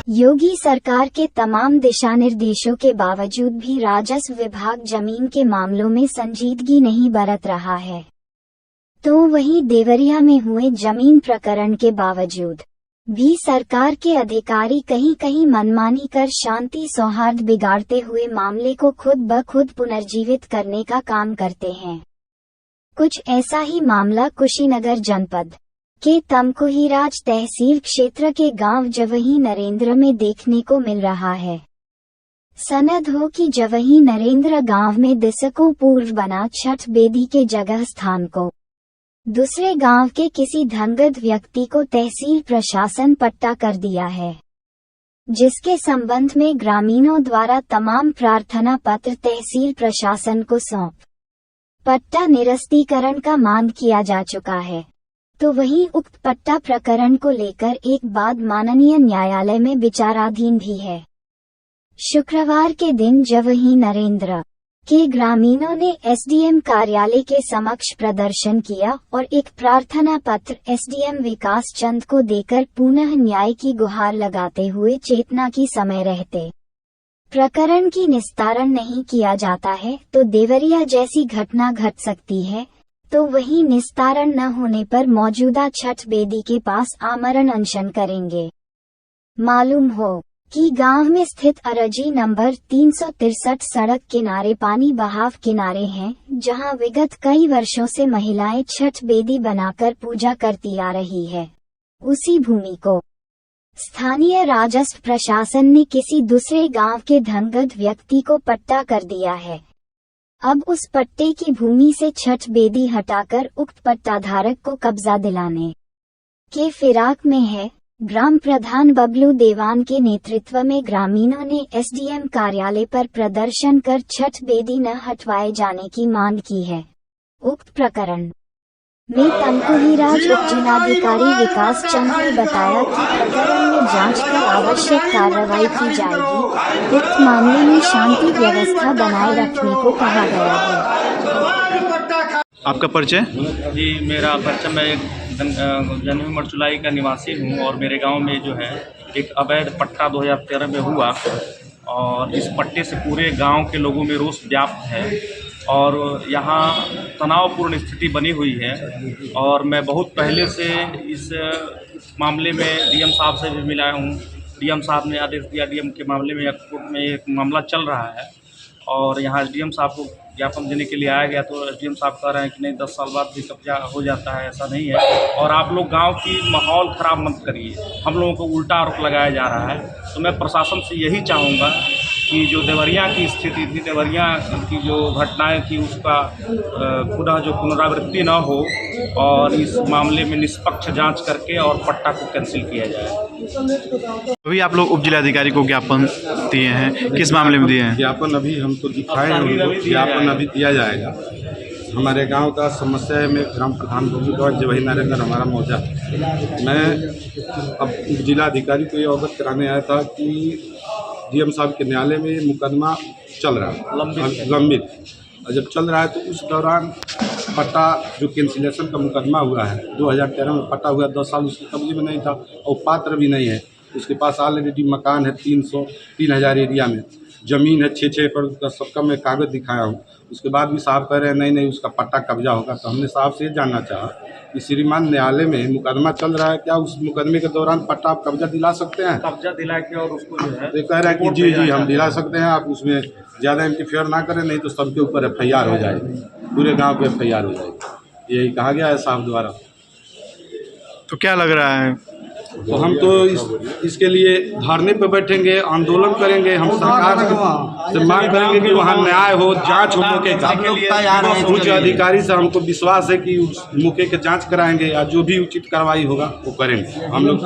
योगी सरकार के तमाम दिशा निर्देशों के बावजूद भी राजस्व विभाग जमीन के मामलों में संजीदगी नहीं बरत रहा है। तो वहीं देवरिया में हुए जमीन प्रकरण के बावजूद भी सरकार के अधिकारी कहीं कहीं मनमानी कर शांति सौहार्द बिगाड़ते हुए मामले को खुद ब खुद पुनर्जीवित करने का काम करते हैं। कुछ ऐसा ही मामला कुशीनगर जनपद के तमकुहीराज तहसील क्षेत्र के गांव जवही नरेंद्र में देखने को मिल रहा है। सनद हो कि जवही नरेंद्र गांव में दशकों पूर्व बना छठ बेदी के जगह स्थान को दूसरे गांव के किसी धनगद व्यक्ति को तहसील प्रशासन पट्टा कर दिया है, जिसके संबंध में ग्रामीणों द्वारा तमाम प्रार्थना पत्र तहसील प्रशासन को सौंप पट्टा निरस्तीकरण का मांग किया जा चुका है। तो वहीं उक्त पट्टा प्रकरण को लेकर एक बाद माननीय न्यायालय में विचाराधीन भी है। शुक्रवार के दिन जवही नरेंद्र के ग्रामीणों ने एसडीएम कार्यालय के समक्ष प्रदर्शन किया और एक प्रार्थना पत्र एसडीएम विकास चंद को देकर पुनः न्याय की गुहार लगाते हुए चेतना की समय रहते प्रकरण की निस्तारण नहीं किया जाता है तो देवरिया जैसी घटना घट सकती है। तो वही निस्तारण न होने पर मौजूदा छठ बेदी के पास आमरण अनशन करेंगे। मालूम हो कि गांव में स्थित अरजी नंबर 363 सड़क किनारे पानी बहाव किनारे हैं, जहां विगत कई वर्षों से महिलाएं छठ बेदी बनाकर पूजा करती आ रही है। उसी भूमि को स्थानीय राजस्व प्रशासन ने किसी दूसरे गांव के धनगद व्यक्ति को पट्टा कर दिया है। अब उस पट्टे की भूमि से छठ बेदी हटाकर उक्त पट्टाधारक को कब्जा दिलाने के फिराक में है। ग्राम प्रधान बबलू देवान के नेतृत्व में ग्रामीणों ने एसडीएम कार्यालय पर प्रदर्शन कर छठ बेदी न हटवाए जाने की मांग की है। उक्त प्रकरण में तमकुहीराज उप जिलाधिकारी विकास चंद ने बताया कि प्रकरण में जांच कर आवश्यक कार्रवाई की जाएगी। उक्त मामले में शांति व्यवस्था बनाए रखने को कहा गया है। आपका परिचय? जी, मेरा परिचय, मैं एक जनवी मरचुलाई का निवासी हूँ और मेरे गांव में जो है एक अवैध पट्टा 2013 में हुआ और इस पट्टे से पूरे गांव के लोगों में रोष व्याप्त है और यहाँ तनावपूर्ण स्थिति बनी हुई है। और मैं बहुत पहले से इस मामले में डीएम साहब से भी मिला हूँ। डीएम साहब ने आदेश दिया, डीएम के मामले में कोर्ट में एक मामला चल रहा है और यहाँ एसडीएम साहब को ज्ञापन देने के लिए आया गया तो एसडीएम साहब कह रहे हैं कि नहीं 10 साल बाद भी कब्जा हो जाता है। ऐसा नहीं है और आप लोग गांव की माहौल ख़राब मत करिए। हम लोगों को उल्टा आरोप लगाया जा रहा है। तो मैं प्रशासन से यही चाहूँगा कि जो देवरिया की स्थिति थी, देवरिया की जो घटनाएं थी, उसका पुनः जो पुनरावृत्ति न हो और इस मामले में निष्पक्ष जांच करके और पट्टा को कैंसिल किया जाए। अभी आप लोग उप जिलाधिकारी को ज्ञापन दिए हैं, किस मामले में दिए हैं? ज्ञापन अभी हम तो दिखाए हैं उनको, ज्ञापन अभी दिया जाएगा। हमारे गांव का समस्या है, मैं ग्राम प्रधान जवही नरेंद्र हमारा मौजा। मैं अब उप जिलाधिकारी को ये अवगत कराने आया था कि डीएम साहब के न्यायालय में मुकदमा चल रहा है लंबित, और जब चल रहा है तो उस दौरान पट्टा जो कैंसिलेशन का मुकदमा हुआ है 2013 में पट्टा हुआ, 10 साल उसके कब्जे में नहीं था और पात्र भी नहीं है। उसके पास ऑलरेडी मकान है 3,000 एरिया में, ज़मीन है 6-6 एकड़ का, सबका मैं कागज़ दिखाया हूँ। उसके बाद भी साहब कह रहे हैं नहीं उसका पट्टा कब्जा होगा। तो हमने साहब से ये जानना चाहा कि श्रीमान न्यायालय में मुकदमा चल रहा है, क्या उस मुकदमे के दौरान पट्टा आप कब्जा दिला सकते हैं? कब्जा दिला के और उसको जो है तो कह रहे हैं कि जी हम दिला सकते हैं, आप उसमें ज़्यादा इंटरफेयर ना करें, नहीं तो सबके ऊपर FIR हो जाएगी, पूरे गाँव पे FIR हो जाएगी। यही कहा गया है साहब द्वारा। तो क्या लग रहा है? तो हम तो इसके लिए धरने पर बैठेंगे, आंदोलन करेंगे। हम सरकार से मांग करेंगे कि वहाँ न्याय हो, जांच हो मौके का। उच्च अधिकारी से हमको विश्वास है कि उस मौके के जांच कराएंगे या जो भी उचित कार्रवाई होगा वो करेंगे। हम लोग